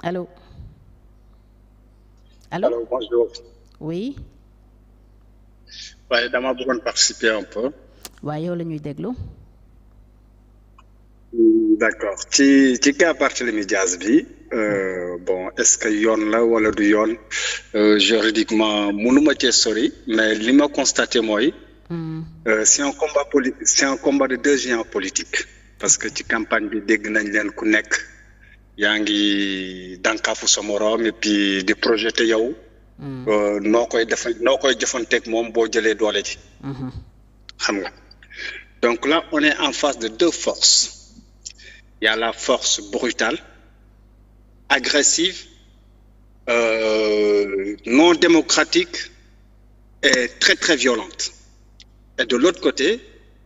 Allô? Allô? Alors, bonjour. Oui. waaye dama bëggoon participer un peu. waaye yow la ñuy déglu. D'accord ci cas Barthélémy Dias bi bon est-ce que yoon la wala du yoon juridiquement mënuma cee sori mais li ma constaté mooy c'est un combat de deux géants politiques parce que ci campagne bi dégg nañ leen ku nekk yaa ngi dànkaafu sa moroom et puis di projeté yow noo koy jëfanteeg moom boo jëlee doole ji xam nga donc là on est en face de deux forces. Il y a la force brutale, agressive, non démocratique et très très violente. Et de l'autre côté,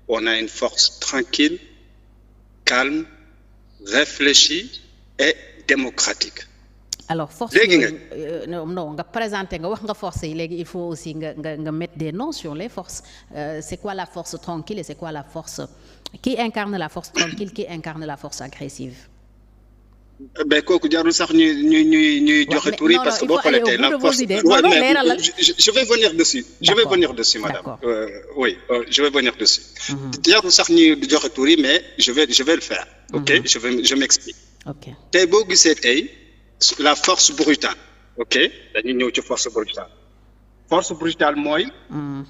on a une force tranquille, calme, réfléchie et démocratique. Alors force non nga présenté nga wax nga force yi léegi il faut aussi nga mettre des noms sur les forces. C'est quoi la force tranquille et c'est quoi la force qui incarne la force tranquille, qui incarne la force agressive? Ben kooku jarul sax ñuy joxe tur yi parce que boo xoolee tey la force je vais venir dessus. Je vais venir dessus madame. Oui, je vais venir dessus. jarul sax ñuy joxe tur yi mais je vais le faire. OK, je m'explique. OK. Tey boo gisee tey la force brutale. OK, dañuy ñëw ci force brutale. Force brutale mooy.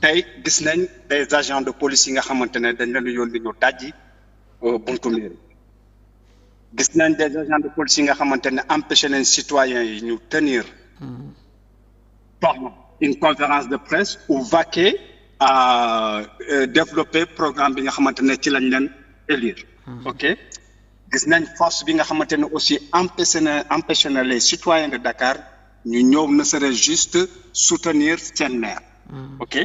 tey gis nañ des agents de police yi nga xamante ne dañ leen yónni ñu dajji buntu mairie. gis nañ des agents de police yi nga xamante ne empêché nañ citoyens yi ñu tenir une conférence de presse ou vaquer à développer programme bi nga xamante ne ci lañ leen élire. OK, gis nañ force bi nga xamante ne aussi empêché na les citoyens de Dakar ñu ñëw ne serait juste soutenir seen maire. OK,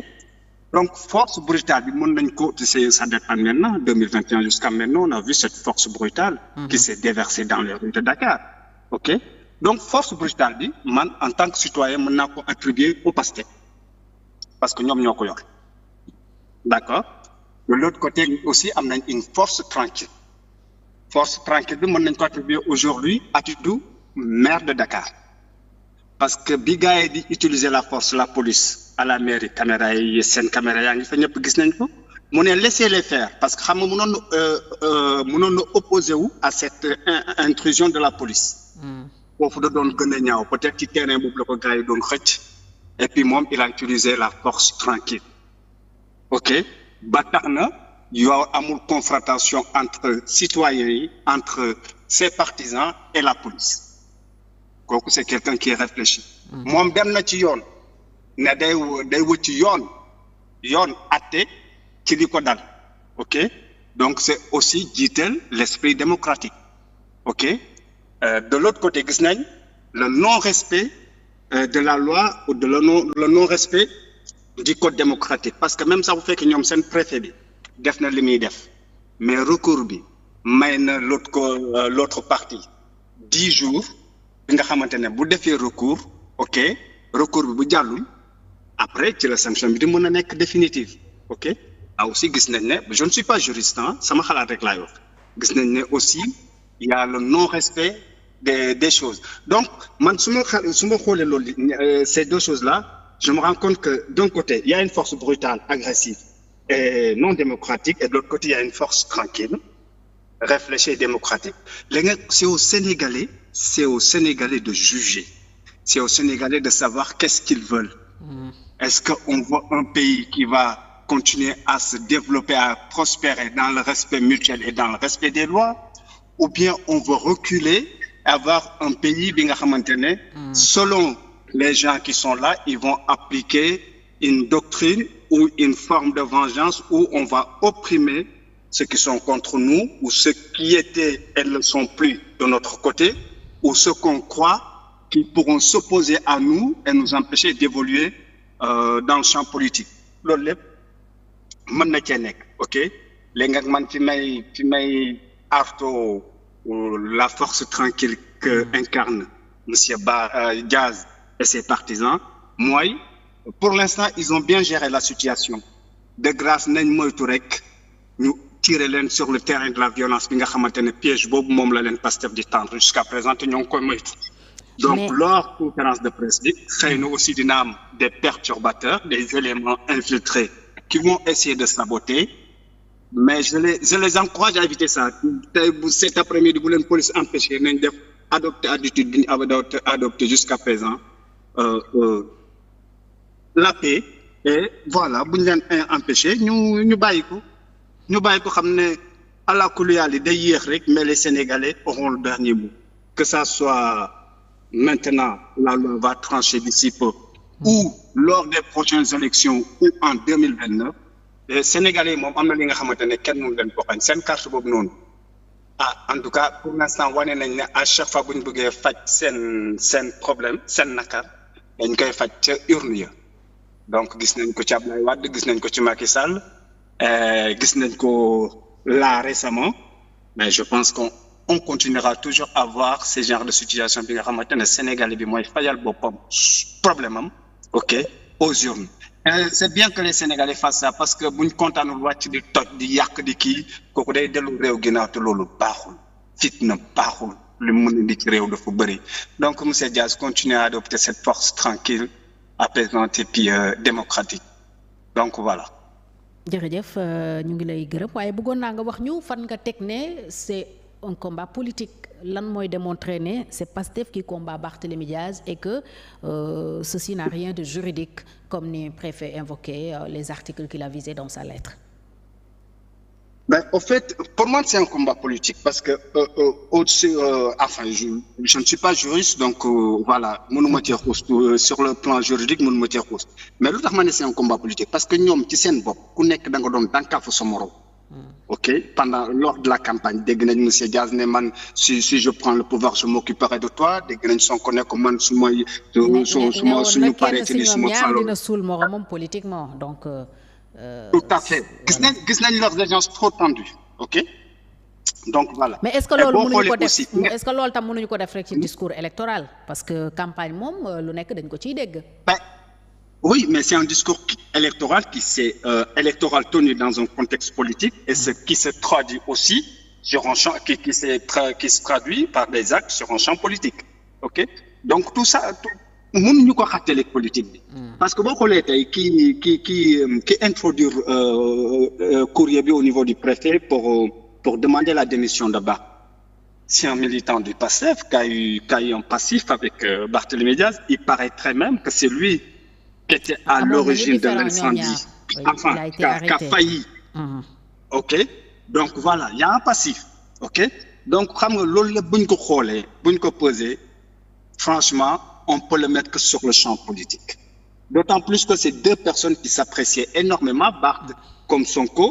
donc force brutale bi mën nañ ko ça dépend maintenant 2021 jusqu'à maintenant on a vu cette force brutale qui s'est déversée dans les rues de Dakar. OK, donc force brutale bi man en tant que citoyen mën naa ko attribuer au Pastef parce que ñoom ñoo ko yor. D'accord, de l'autre côté aussi am nañ une force tranquille bi mën nañ ko attribuer aujourd'hui attitude maire de Dakar parce que bi gars yi di utiliser la force la police à la mairie caméra yi seen caméra yaa ngi fa ñëpp gis nañ ko mu ne laisser les faire parce que xam nga mënoon na opposé wu à cette intrusion de la police. foofu da doon gën a ñaaw peut-être ci terrain boobu la ko gars yi doon xëcc et puis moom il a utilisé la force tranquille. OK, ba tax na yow amul confrontation entre citoyens yi entre ses partisans et la police kooku c'est quelqu'un qui est réfléchi. moom dem na ci yoon ne day wut ci yoon atte ci li ko dal. OK, donc c'est aussi jiital l'esprit démocratique. OK, de l'autre côté gis nañ le non-respect de la loi ou de le non-respect du code démocratique parce que même sax bu fekkee ñoom seen préfet bi def na li muy def mais recours bi may na l'autre partie 10 jours bi nga xamante ne bu defee recours. OK, recours bi bu jàllul après ci la sanction bi di mën a nekk définitive. OK, aussi gis nañ ne je ne suis pas juriste sama xalaat rek laay wax gis nañ ne aussi il y a le non-respect des choses donc man su ma xoolee loolu ces deux choses là je me rends compte que d'un côté il y a une force brutale agressive et non démocratique et de l'autre côté il y a une force tranquille réfléchie et démocratique léegi nag c'est aux Sénégalais de juger. C'est aux Sénégalais de savoir qu'est-ce qu'ils veulent. Est-ce qu'on veut un pays qui va continuer à se développer, à prospérer dans le respect mutuel et dans le respect des lois, ou bien on veut reculer, avoir un pays, selon les gens qui sont là, ils vont appliquer une doctrine ou une forme de vengeance où on va opprimer ceux qui sont contre nous ou ceux qui étaient et ne sont plus de notre côté ou ceux qu'on croit qui pourront s'opposer à nous et nous empêcher d'évoluer dans le champ politique. loolu lépp mën na cee nekk. OK, léegi nag man fi may arto la force tranquille que incarne monsieur Diaz et ses partisans mooy pour l'instant ils ont bien géré la situation de grâce nañ moytu rek ñu tirer leen sur le terrain de la violence bi nga xamante ne piège boobu moom la leen Pastef di tendre jusqu'à présent te ñoo ngi koy moytu. donc lors conférence de presse bi xëy na aussi dina am des perturbateurs des éléments infiltrés qui vont essayer de saboter mais je les encourage à éviter ça tey bu cet après-midi bu leen police empêché nañ def adopter attitude bi ñu adopté jusqu'à présent la paix et voilà bu ñu leen empêché ñu bàyyi ko xam ne ala kulli yi day yéex rek mais les Sénégalais auront le dernier mot que ça soit maintenant la loi va trancher d'ici peu ou lors des prochaines élections ou en 2029 les Sénégalais moom am na li nga xamante ne kenn mënu leen ko xañ seen carte boobu noonu en tout cas pour l'instant wane nañ ne à chaque fois bu ñu bëggee faj seen problème seen nakar dañ koy faj ca urne ya donc gis nañ ko ci Abdoulaye Wade gis nañ ko ci Macky Sall gis nañ ko là récemment mais je pense qu'on continuera toujours à voir ce genre de situation bi nga xamante ne Sénégalais bi mooy fajal boppam problème am ok aux urnes c'est bien que les Sénégalais fassent ça parce que buñ kontaanul wàcc di toj di yàq di kii kooku day dellu réew ginnaaw te loolu baaxul fitna baaxul li mu mën a indi ci réew dafa bëri donc monsieur Diaz continue à adopter cette force tranquille apaisante et puis démocratique donc voilà. jërëjëf ñu ngi lay gërëm waaye bëggoon naa nga wax ñu fan nga teg ne c'est un combat politique lan mooy démontrer ne c'est Pastef qui combat Barthélémy Diaz et que ceci n'a rien de juridique comme ni préfet invoqué les articles qu'il a visés dans sa lettre. Au fait, pour moi, c'est un combat politique parce que au-dessus, enfin, je ne suis pas juriste, donc voilà, sur le plan juridique, mais lu tax ma ne c'est un combat politique parce que ñoom ci seen bopp ku nekk da nga doon dànkaafu sa morom. Ok, lors de la campagne dégg nañ monsieur Diaz ne man si je prends le pouvoir je m'occuperai de toi dégg nañ Sonko ne ko man suñu paree ci li suma falo dina suul moromam politiquement donc. Tout à fait gis nañ leurs alliances trop tendues ok donc voilà. mais est-ce que loolu mënuñu ko def est-ce que loolu tam mënuñu ko def rek ci discours électoral parce que campagne moom lu nekk dañ ko ciy dégg. Oui, mais c'est un discours électoral électoral tenu dans un contexte politique et ce qui se traduit aussi sur un champ qui se traduit par des actes sur un champ politique. OK? Donc tout ça mënuñu ko xàttale politique bi. Parce que boo xoolee tey qui introduire courrier bi au niveau du préfet pour demander la démission de Barth. C'est un militant du PASTEF qui a eu un passif avec Barthélémy Diaz. Il paraîtrait même que c'est lui qui était à l'origine de l'incendie, enfin, qui a failli. OK? Donc voilà, il y a un passif. OK? Donc, xam nga loolu la buñ ko xoolee, buñ ko peser, franchement, on peut le mettre que sur le champ politique. D'autant plus que c'est deux personnes qui s'appréciaient énormément, Barth comme Sonko,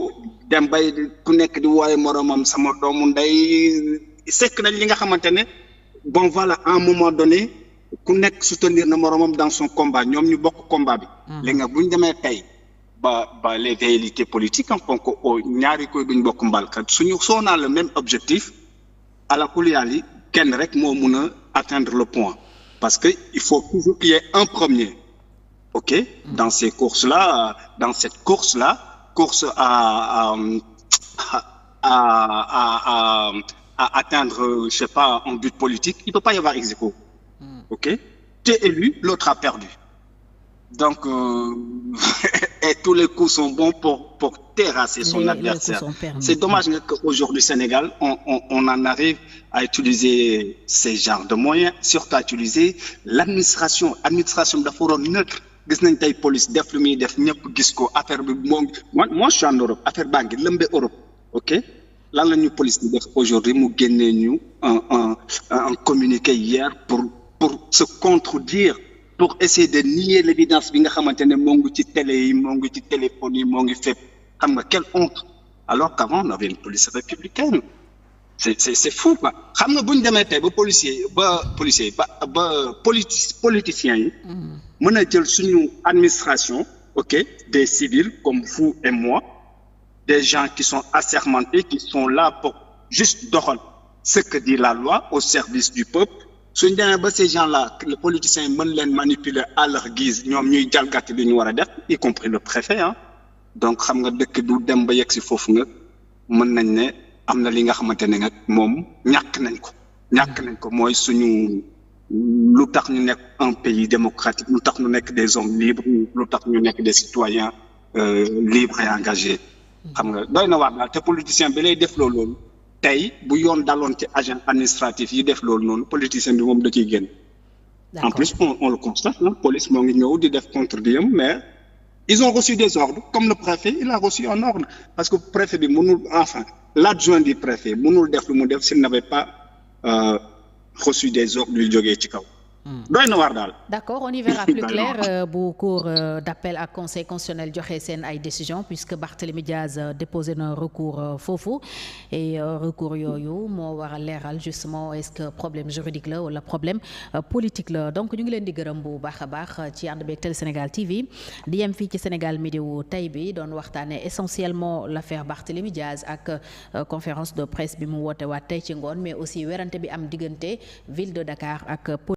dem bay ku nekk di wooye moromam sama doomu ndey, sekk nañ li nga xamante ne bon voilà, à un moment donné, ku nekk soutenir na moromam dans son combat ñoom ñu bokk combat bi. léegi nag bu ñu demee tey ba les velléités politiques en font que ñaari koy duñ bokk mbalkat soo naa le même objectif ala kulli yi kenn rek moo mun a atteindre le point parce que il faut toujours qu'il y ait un premier. OK? Dans ces courses-là, dans cette course-là, course à atteindre, je sais pas, un but politique, il peut pas y avoir ex aequo. OK? T'es élu, l'autre a perdu. Donc, et tous les coups sont bons pour terrasser son adversaire. C'est dommage qu'aujourd'hui, au Sénégal, on en arrive à utiliser ces genres de moyens, surtout à utiliser l'administration. L'administration dafa waroon neutre. Gis nañ tey police def lu muy def ñëpp gis ko affaire bi moom moi je suis en Europe affaire baa ngi lëmbe Europe OK lan la ñu police di def aujourd'hui mu génnee ñu un communiqué hier pour se contredire pour essayer de nier l'évidence bi nga xamante ne moo ngi ci télé yi moo ngi ci téléphone yi moo ngi fépp xam nga quelle honte alors qu'avant on avait une police républicaine c'est fou quoi xam nga bu ñu demee tey ba politiciens yi mën a jël suñu administration OK des civils comme vous et moi des gens qui sont assermentés qui sont là pour juste doxal ce que dit la loi au service du peuple suñu demee ba ces gens là les politiciens yi mën leen manipuler à leur guise ñoom ñuy jalgati li ñu war a def y compris le préfet donc xam nga dëkk du dem ba yegg si foofu nga mën nañ ne am na li nga xamante ne nag moom ñàkk nañ ko mooy suñu lu lu tax ñu nekk un pays démocratique lu tax ñu nekk des hommes libres lu tax ñu nekk des citoyens libres et engagés xam nga doy na waar daal te politicien bi lay def loolu tey bu yoon daloon ci agent administratif yi def loolu noonu politicien bi moom da ciy génn. En plus on le constate la police moo ngi ñëw di def contre-diem mais ils ont reçu des ordres comme le préfet il a reçu un ordre parce que préfet bi mënul enfin l'adjoint du préfet mënul def lu mu def s'il n'avait pas reçu des ordres yu jógee ci kaw. doy na waar daal. D'accord, on y verra plus clair bu cour d'appel ak conseil constitutionnel joxe seen ay décisions puisque Barthélémy Diaz déposé na recours foofu et recours yooyu moo war a leeral justement est-ce que problème juridique la wala problème politique la donc ñu ngi leen di gërëm bu baax a baax ci ànd beeg Télé Sénégal TV di yem fii ci Sénégal Météo tey bi doon waxtaanee essentiellement l'affaire Barthélémy Diaz ak conférence de presse bi mu woote waat tey ci ngoon mais aussi werante bi am diggante ville de Dakar ak